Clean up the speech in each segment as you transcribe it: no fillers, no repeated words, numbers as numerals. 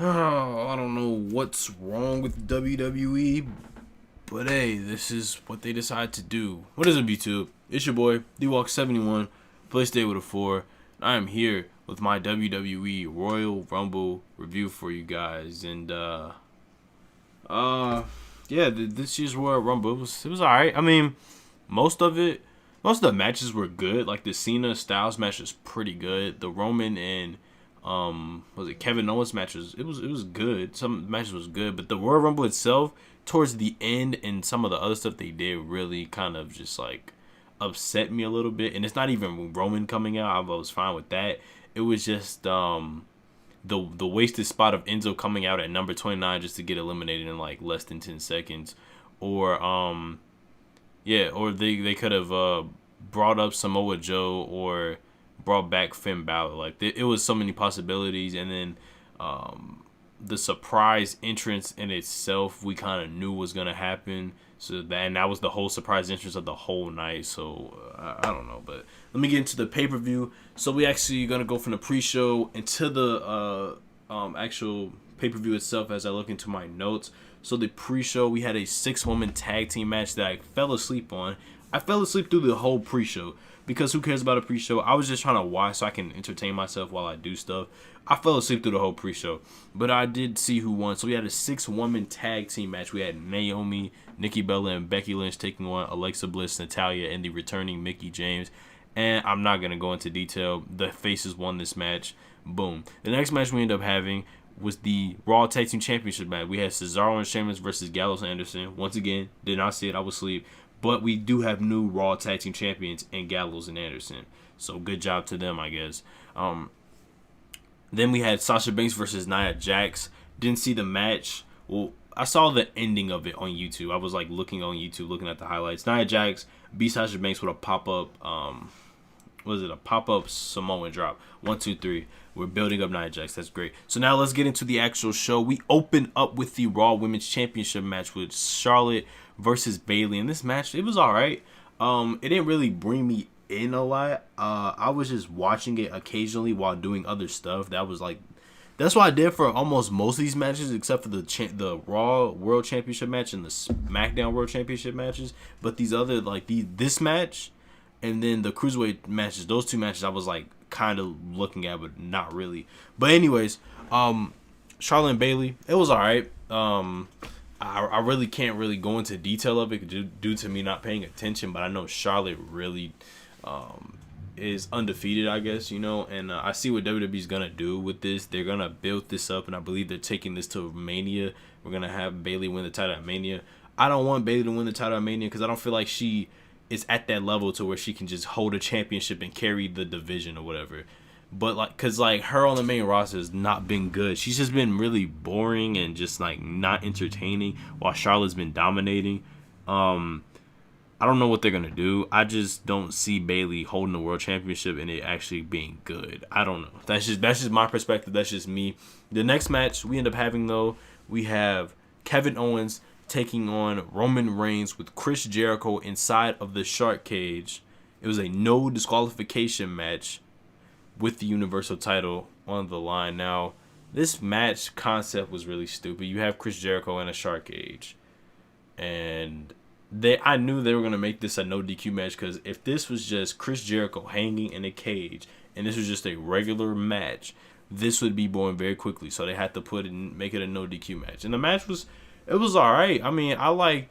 I don't know what's wrong with WWE, but hey, this is what they decide to do. What is up, YouTube? It's your boy, DWalk71, PlayStation with a 4. I am here with my WWE Royal Rumble review for you guys. And, this year's Royal Rumble, it was alright. I mean, most of the matches were good. Like, the Cena Styles match was pretty good. The Roman and was it Kevin Owens matches? It was good. Some matches was good, but the Royal Rumble itself, towards the end, and some of the other stuff they did really kind of just like upset me a little bit. And it's not even Roman coming out. I was fine with that. It was just the wasted spot of Enzo coming out at number 29 just to get eliminated in like less than 10 seconds, or or they could have brought up Samoa Joe or brought back Finn Balor. Like, it was so many possibilities. And then the surprise entrance in itself, we kind of knew was gonna happen. That was the whole surprise entrance of the whole night. So I don't know, but let me get into the pay-per-view. So we actually gonna go from the pre-show into the actual pay-per-view itself as I look into my notes. So the pre-show, we had a 6-woman tag team match that I fell asleep on. I fell asleep through the whole pre-show because who cares about a pre-show? I was just trying to watch so I can entertain myself while I do stuff. I fell asleep through the whole pre-show, but I did see who won. So we had a 6-woman tag team match. We had Naomi, Nikki Bella, and Becky Lynch taking on Alexa Bliss, Natalya, and the returning Mickie James. And I'm not going to go into detail. The faces won this match. Boom. The next match we ended up having was the Raw Tag Team Championship match. We had Cesaro and Sheamus versus Gallows and Anderson. Once again, did not see it. I was asleep. But we do have new Raw Tag Team Champions in Gallows and Anderson. So good job to them, I guess. Then we had Sasha Banks versus Nia Jax. Didn't see the match. Well, I saw the ending of it on YouTube. I was like looking on YouTube, looking at the highlights. Nia Jax beat Sasha Banks with a pop-up, a pop-up Samoan drop. 1, 2, 3. We're building up Nia Jax. That's great. So now let's get into the actual show. We open up with the Raw Women's Championship match with Charlotte versus Bayley. In this match, it was all right. It didn't really bring me in a lot. I was just watching it occasionally while doing other stuff. That's what I did for almost most of these matches, except for the Raw World Championship match and the SmackDown World Championship matches. But these other, like this match and then the Cruiserweight matches, those two matches I was like kind of looking at, but not really. But anyways, Charlotte and Bayley, it was all right. I really can't really go into detail of it due to me not paying attention, but I know Charlotte really is undefeated, I guess, and I see what WWE's going to do with this. They're going to build this up, and I believe they're taking this to Mania. We're going to have Bayley win the title at Mania. I don't want Bayley to win the title at Mania because I don't feel like she is at that level to where she can just hold a championship and carry the division or whatever. But because her on the main roster has not been good. She's just been really boring and just like not entertaining, while Charlotte's been dominating. I don't know what they're gonna do. I just don't see Bayley holding the world championship and it actually being good. I don't know. That's just my perspective. That's just me. The next match we end up having, though, we have Kevin Owens taking on Roman Reigns with Chris Jericho inside of the shark cage. It was a no disqualification match with the Universal title on the line. Now, this match concept was really stupid. You have Chris Jericho in a shark cage, and I knew they were going to make this a no DQ match, because if this was just Chris Jericho hanging in a cage and this was just a regular match, this would be boring very quickly. So they had to make it a no DQ match. And the match was all right. I mean, I liked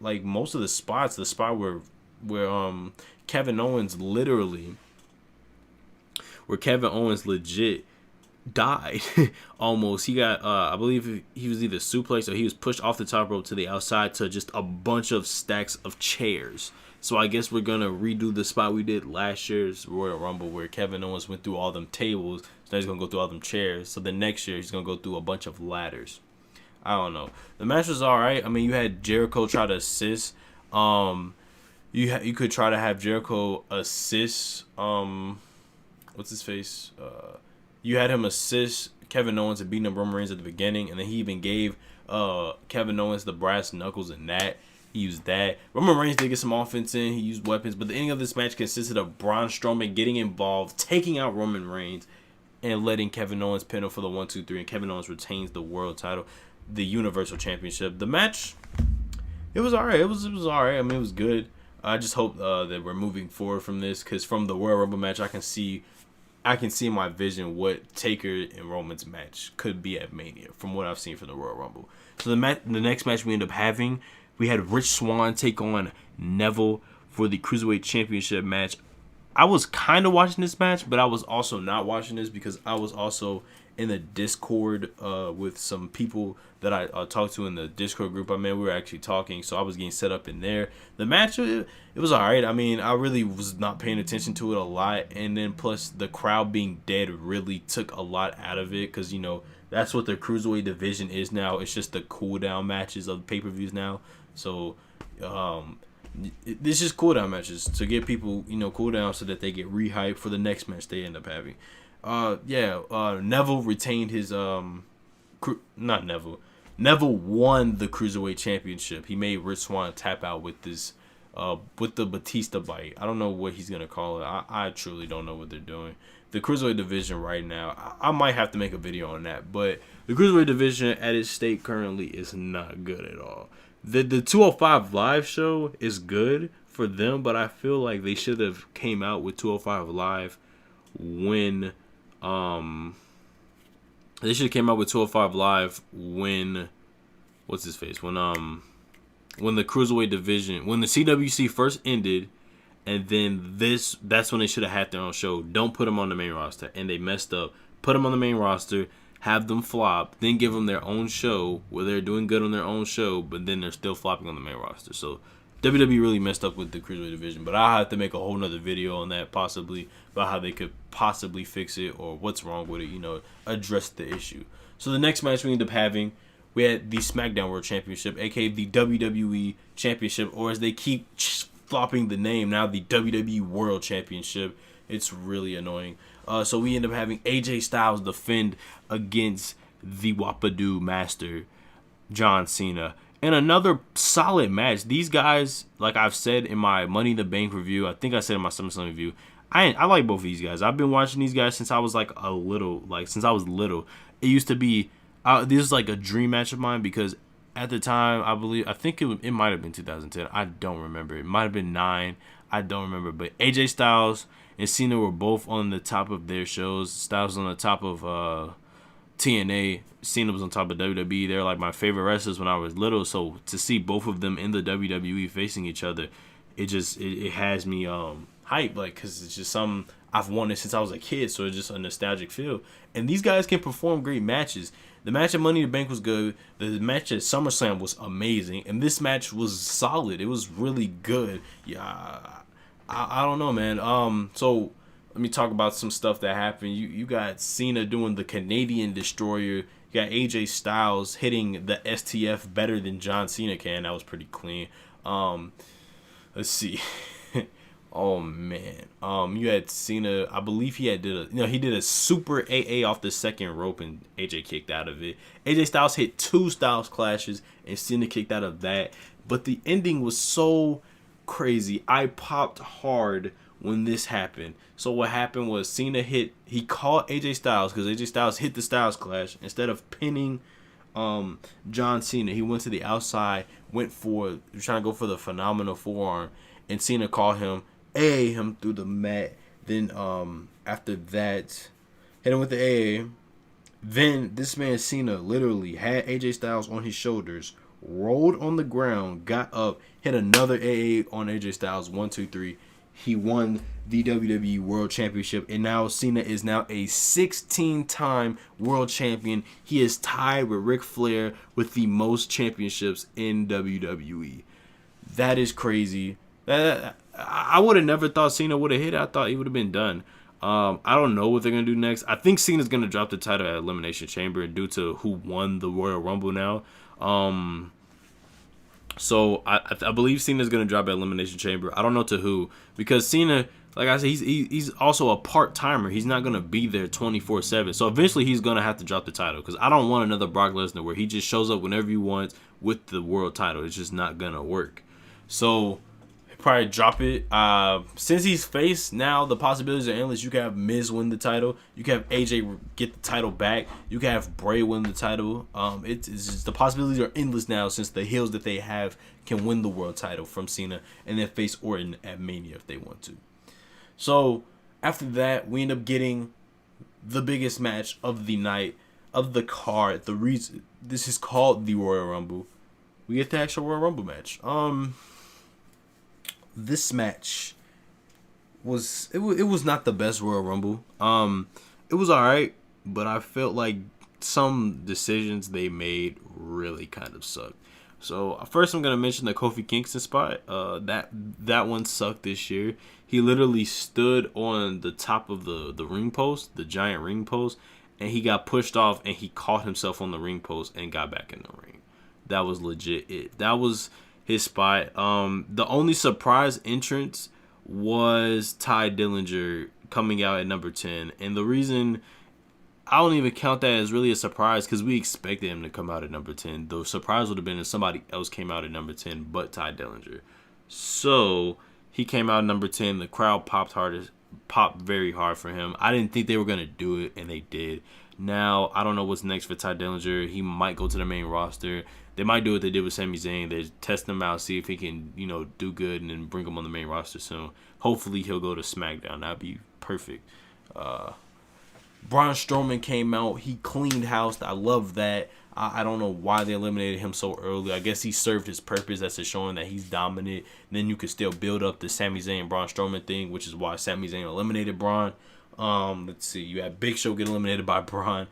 like most of the spots. The spot where Kevin Owens legit died almost. He got I believe he was either suplexed or he was pushed off the top rope to the outside to just a bunch of stacks of chairs. So I guess we're gonna redo the spot we did last year's Royal Rumble where Kevin Owens went through all them tables. So now he's gonna go through all them chairs. So the next year he's gonna go through a bunch of ladders. I don't know. The match was all right. I mean, you had Jericho try to assist. You could try to have Jericho assist what's his face? You had him assist Kevin Owens and beating up Roman Reigns at the beginning, and then he even gave Kevin Owens the brass knuckles and that. He used that. Roman Reigns did get some offense in. He used weapons, but the ending of this match consisted of Braun Strowman getting involved, taking out Roman Reigns, and letting Kevin Owens pin him for the 1, 2, 3, and Kevin Owens retains the world title, the Universal Championship. The match, it was alright. It was alright. I mean, it was good. I just hope that we're moving forward from this, because from the Royal Rumble match, I can see in my vision what Taker and Roman's match could be at Mania from what I've seen from the Royal Rumble. So the next match we end up having, we had Rich Swann take on Neville for the Cruiserweight Championship match. I was kind of watching this match, but I was also not watching this because I was also in the Discord with some people that I talked to in the Discord group. I mean, we were actually talking, so I was getting set up in there. The match, it was all right. I mean, I really was not paying attention to it a lot, and then plus the crowd being dead really took a lot out of it, because, you know, that's what the Cruiserweight division is now. It's just the cool-down matches of the pay-per-views now. So, it's just cool-down matches to get people, you know, cool down so that they get rehyped for the next match they end up having. Neville retained his not Neville. Neville won the Cruiserweight Championship. He made Rich Swann tap out with this with the Batista bite. I don't know what he's gonna call it. I truly don't know what they're doing. The Cruiserweight division right now, I might have to make a video on that, but the Cruiserweight division at its state currently is not good at all. The 205 Live show is good for them, but I feel like they should have came out with 205 Live when they should have came out with 205 Live when what's his face when the Cruiserweight division, when the CWC first ended, and then that's when they should have had their own show. Don't put them on the main roster, and they messed up. Put them on the main roster, have them flop, then give them their own show where they're doing good on their own show, but then they're still flopping on the main roster. So WWE really messed up with the Cruiserweight division, but I'll have to make a whole nother video on that, possibly, about how they could possibly fix it or what's wrong with it, you know, address the issue. So the next match we end up having, we had the SmackDown World Championship, aka the WWE Championship, or as they keep flopping the name now, the WWE World Championship. It's really annoying. So we end up having AJ Styles defend against the Wappadu Master, John Cena. And another solid match. These guys, like I've said in my Money in the Bank review, I think I said in my SummerSlam review, I like both of these guys. I've been watching these guys since I was since I was little. It used to be, this is like a dream match of mine, because at the time, I think it might have been 2010. I don't remember. It might have been 9. I don't remember. But AJ Styles and Cena were both on the top of their shows. Styles was on the top of TNA. Cena was on top of WWE. They're like my favorite wrestlers when I was little. So to see both of them in the WWE facing each other, it has me hyped, like, because it's just something I've wanted since I was a kid. So it's just a nostalgic feel. And these guys can perform great matches. The match at Money in the Bank was good. The match at SummerSlam was amazing, and this match was solid. It was really good. Yeah, I don't know, man. So let me talk about some stuff that happened. You got Cena doing the Canadian Destroyer. You got AJ Styles hitting the STF better than John Cena can. That was pretty clean. Let's see. Oh man. You had Cena. I believe he did a super AA off the second rope, and AJ kicked out of it. AJ Styles hit 2 Styles clashes, and Cena kicked out of that. But the ending was so crazy. I popped hard when this happened. So what happened was Cena he caught AJ Styles, because AJ Styles hit the Styles clash. Instead of pinning John Cena, he went to the outside, trying to go for the phenomenal forearm, and Cena caught him, him through the mat. Then after that, hit him with the AA. Then this man Cena literally had AJ Styles on his shoulders, rolled on the ground, got up, hit another AA on AJ Styles. 1, 2, 3. He won the WWE World Championship, and now Cena is now a 16-time world champion. He is tied with Ric Flair with the most championships in WWE. That is crazy. I would have never thought Cena would have hit it. I thought he would have been done. I don't know what they're going to do next. I think Cena's going to drop the title at Elimination Chamber due to who won the Royal Rumble now. So I believe Cena's going to drop at Elimination Chamber. I don't know to who, because Cena, like I said, he's also a part-timer. He's not going to be there 24/7. So eventually he's going to have to drop the title, because I don't want another Brock Lesnar where he just shows up whenever he wants with the world title. It's just not going to work. So probably drop it. Since he's face now, the possibilities are endless. You can have Miz win the title. You can have AJ get the title back. You can have Bray win the title. It's just, the possibilities are endless now since the heels that they have can win the world title from Cena and then face Orton at Mania if they want to. So after that, we end up getting the biggest match of the night, of the card. The reason this is called the Royal Rumble, we get the actual Royal Rumble match. This match was it was not the best Royal Rumble. It was alright, but I felt like some decisions they made really kind of sucked. So first, I'm gonna mention the Kofi Kingston spot. That one sucked this year. He literally stood on the top of the ring post, the giant ring post, and he got pushed off, and he caught himself on the ring post and got back in the ring. That was legit it. That was his spot. The only surprise entrance was Ty Dillinger coming out at number 10, and the reason I don't even count that as really a surprise because we expected him to come out at number 10. The surprise would have been if somebody else came out at number 10 but Ty Dillinger. So he came out at number 10. The crowd popped very hard for him. I didn't think they were going to do it, and they did. Now, I don't know what's next for Ty Dillinger. He might go to the main roster. They might do what they did with Sami Zayn. They're testing him out, see if he can, do good and then bring him on the main roster soon. Hopefully, he'll go to SmackDown. That'd be perfect. Braun Strowman came out. He cleaned house. I love that. I don't know why they eliminated him so early. I guess he served his purpose. That's just showing that he's dominant. Then you could still build up the Sami Zayn Braun Strowman thing, which is why Sami Zayn eliminated Braun. Let's see. You had Big Show get eliminated by Braun.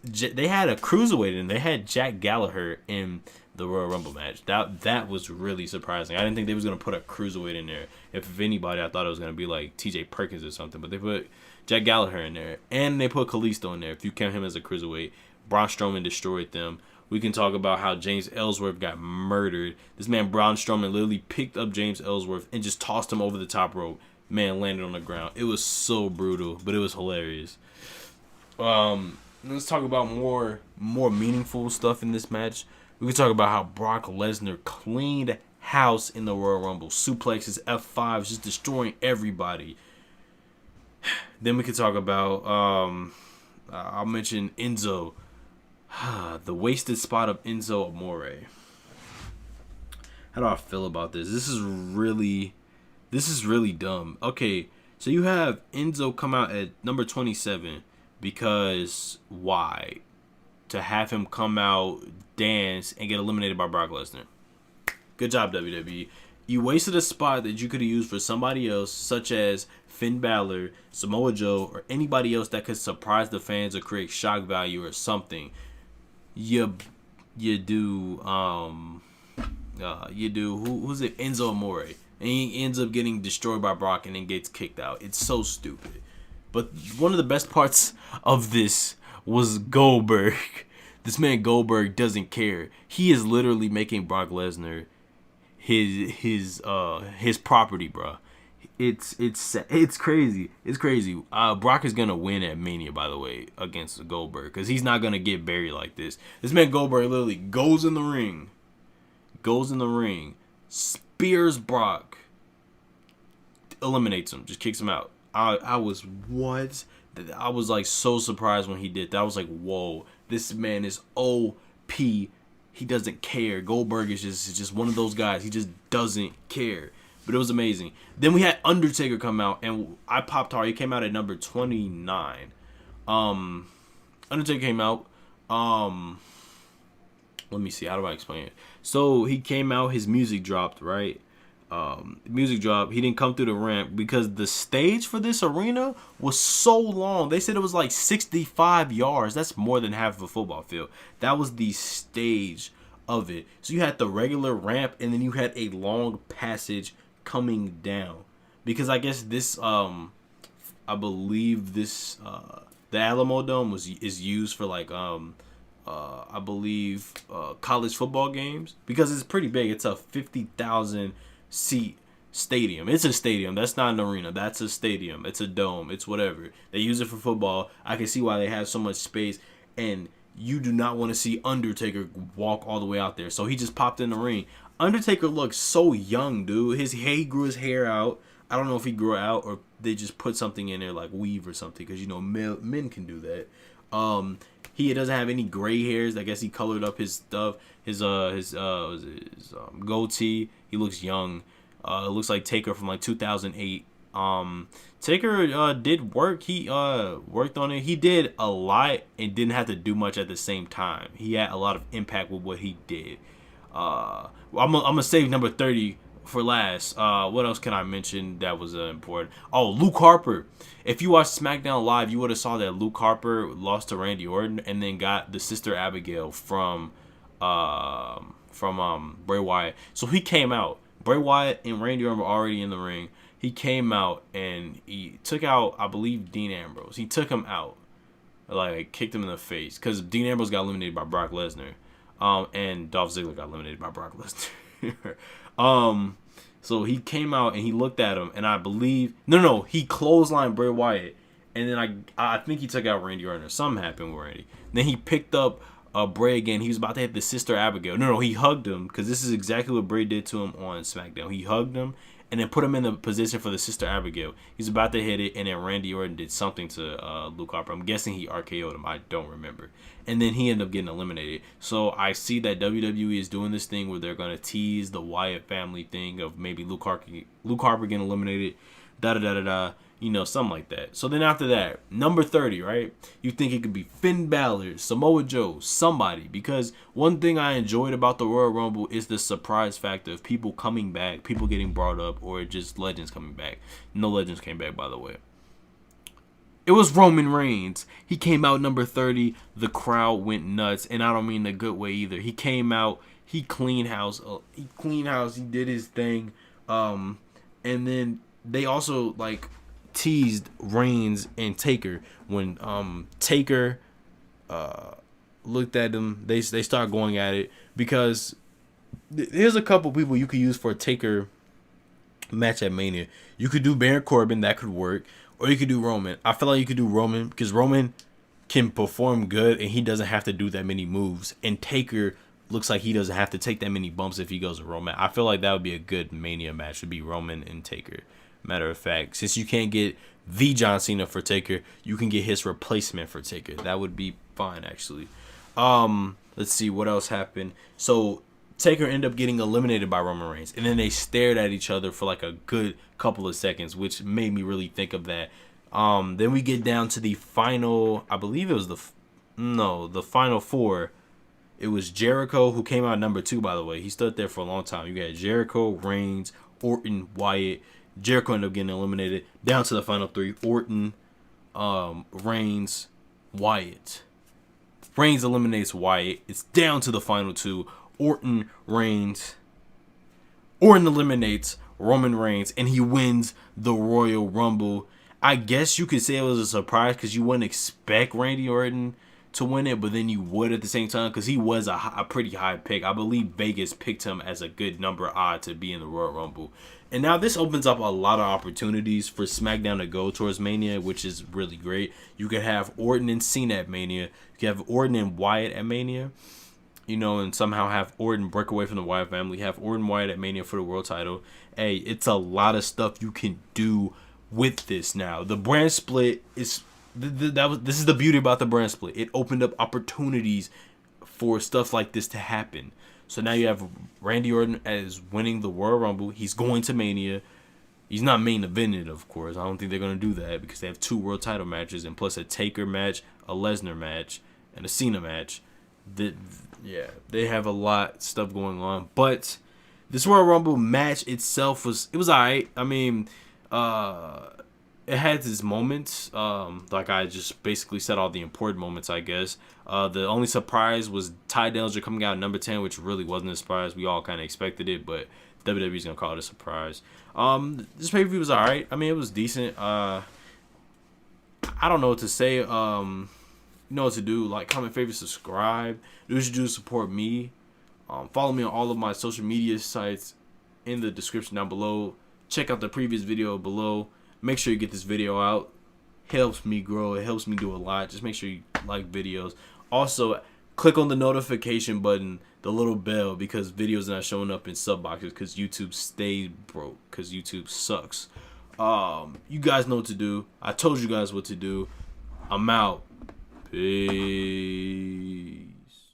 They had a cruiserweight and they had Jack Gallagher in the Royal Rumble match. That was really surprising. I didn't think they was gonna put a cruiserweight in there. If anybody, I thought it was gonna be like T.J. Perkins or something. But they put Jack Gallagher in there, and they put Kalisto in there. If you count him as a cruiserweight, Braun Strowman destroyed them. We can talk about how James Ellsworth got murdered. This man Braun Strowman literally picked up James Ellsworth and just tossed him over the top rope. Man landed on the ground. It was so brutal, but it was hilarious. Let's talk about more meaningful stuff in this match. We can talk about how Brock Lesnar cleaned house in the Royal Rumble. Suplexes, F5s, just destroying everybody. Then we could talk about, I'll mention Enzo. The wasted spot of Enzo Amore. How do I feel about this? This is really dumb. Okay, so you have Enzo come out at number 27 because why? To have him come out, dance, and get eliminated by Brock Lesnar. Good job, WWE. You wasted a spot that you could have used for somebody else, such as Finn Balor, Samoa Joe, or anybody else that could surprise the fans or create shock value or something. You do who's it? Enzo Amore. And he ends up getting destroyed by Brock and then gets kicked out. It's so stupid. But one of the best parts of this was Goldberg. This man Goldberg doesn't care. He is literally making Brock Lesnar his property, bro. It's crazy. It's crazy. Brock is gonna win at Mania, by the way, against Goldberg, because he's not gonna get buried like this. This man Goldberg literally goes in the ring, spears Brock, eliminates him, just kicks him out. I was like so surprised when he did that. I was like, whoa, this man is OP. He doesn't care. Goldberg is just one of those guys. He just doesn't care. But it was amazing. Then we had Undertaker come out, and I popped hard. He came out at number 29. Undertaker came out. Let me see. How do I explain it? So he came out. His music dropped, right? Music drop. He didn't come through the ramp because the stage for this arena was so long. They said it was like 65 yards. That's more than half of a football field. That was the stage of it. So you had the regular ramp, and then you had a long passage coming down. Because I guess this, I believe this, the Alamo Dome is used for like, I believe college football games, because it's pretty big. It's a 50,000 seat stadium. It's a stadium. That's not an arena. That's a stadium. It's a dome. It's whatever. They use it for football. I can see why they have so much space. And you do not want to see Undertaker walk all the way out there. So he just popped in the ring. Undertaker looks so young, dude. He grew his hair out. I don't know if he grew it out or they just put something in there like weave or something, because you know men can do that. He doesn't have any gray hairs. I guess he colored up his stuff. His goatee. He looks young. It looks like Taker from like 2008. Taker did work. He worked on it. He did a lot and didn't have to do much at the same time. He had a lot of impact with what he did. I'm gonna save number 30 for last. What else can I mention that was important? Oh, Luke Harper. If you watched SmackDown Live, you would have saw that Luke Harper lost to Randy Orton and then got the Sister Abigail from Bray Wyatt. So he came out. Bray Wyatt and Randy Orton were already in the ring. He came out and he took out, I believe, Dean Ambrose. He took him out, like kicked him in the face, because Dean Ambrose got eliminated by Brock Lesnar, and Dolph Ziggler got eliminated by Brock Lesnar. So he came out and he looked at him, and I believe no, he clotheslined Bray Wyatt, and then I think he took out Randy Orton or something happened with Randy. Then he picked up Bray again. He was about to hit the Sister Abigail. No, he hugged him, because this is exactly what Bray did to him on SmackDown. He hugged him and then put him in the position for the Sister Abigail. He's about to hit it, and then Randy Orton did something to Luke Harper. I'm guessing he RKO'd him. I don't remember. And then he ended up getting eliminated. So I see that WWE is doing this thing where they're going to tease the Wyatt family thing of maybe Luke Harper getting eliminated, da-da-da-da-da. You know, something like that. So then after that, number 30, right? You think it could be Finn Balor, Samoa Joe, somebody. Because one thing I enjoyed about the Royal Rumble is the surprise factor of people coming back, people getting brought up, or just legends coming back. No legends came back, by the way. It was Roman Reigns. He came out number 30. The crowd went nuts. And I don't mean the good way either. He came out. He cleaned house. He did his thing. And then they also, like, teased Reigns and Taker. When Taker looked at him, they start going at it, because here's a couple people you could use for a Taker match at Mania. You could do Baron Corbin, that could work, or you could do Roman. I feel like you could do Roman because Roman can perform good and he doesn't have to do that many moves, and Taker looks like he doesn't have to take that many bumps if he goes to Roman. I feel like that would be a good Mania match, would be Roman and Taker. Matter of fact, since you can't get the John Cena for Taker, you can get his replacement for Taker. That would be fine, actually. Let's see what else happened. So Taker ended up getting eliminated by Roman Reigns, and then they stared at each other for like a good couple of seconds, which made me really think of that. Then we get down to the final, I believe it was the final four. It was Jericho, who came out number 2, by the way. He stood there for a long time. You got Jericho, Reigns, Orton, Wyatt. Jericho ended up getting eliminated. Down to the final 3. Orton, Reigns, Wyatt. Reigns eliminates Wyatt. It's down to the final 2. Orton, Reigns. Orton eliminates Roman Reigns, and he wins the Royal Rumble. I guess you could say it was a surprise, because you wouldn't expect Randy Orton to win it, but then you would at the same time, because he was a pretty high pick. I believe Vegas picked him as a good number odd to be in the Royal Rumble. And now this opens up a lot of opportunities for SmackDown to go towards Mania, which is really great. You could have Orton and Cena at Mania. You could have Orton and Wyatt at Mania, you know, and somehow have Orton break away from the Wyatt family. Have Orton Wyatt at Mania for the world title. Hey, it's a lot of stuff you can do with this now. The brand split is this is the beauty about the brand split. It opened up opportunities for stuff like this to happen. So now you have Randy Orton as winning the Royal Rumble. He's going to Mania. He's not main evented, of course. I don't think they're going to do that, because they have 2 world title matches, and plus a Taker match, a Lesnar match, and a Cena match. They have a lot of stuff going on. But this Royal Rumble match itself was alright. I mean, it had its moments. Like I just basically said, all the important moments, I guess. The only surprise was Ty Dillinger coming out at number 10, which really wasn't a surprise. We all kind of expected it, but WWE's going to call it a surprise. This pay-per-view was alright. I mean, it was decent. I don't know what to say. You know what to do. Like, comment, favorite, subscribe. Do what you do to support me. Follow me on all of my social media sites in the description down below. Check out the previous video below. Make sure you get this video out. Helps me grow. It helps me do a lot. Just make sure you like videos. Also, click on the notification button, the little bell, because videos are not showing up in sub boxes because YouTube stayed broke, because YouTube sucks. You guys know what to do. I told you guys what to do. I'm out. Peace.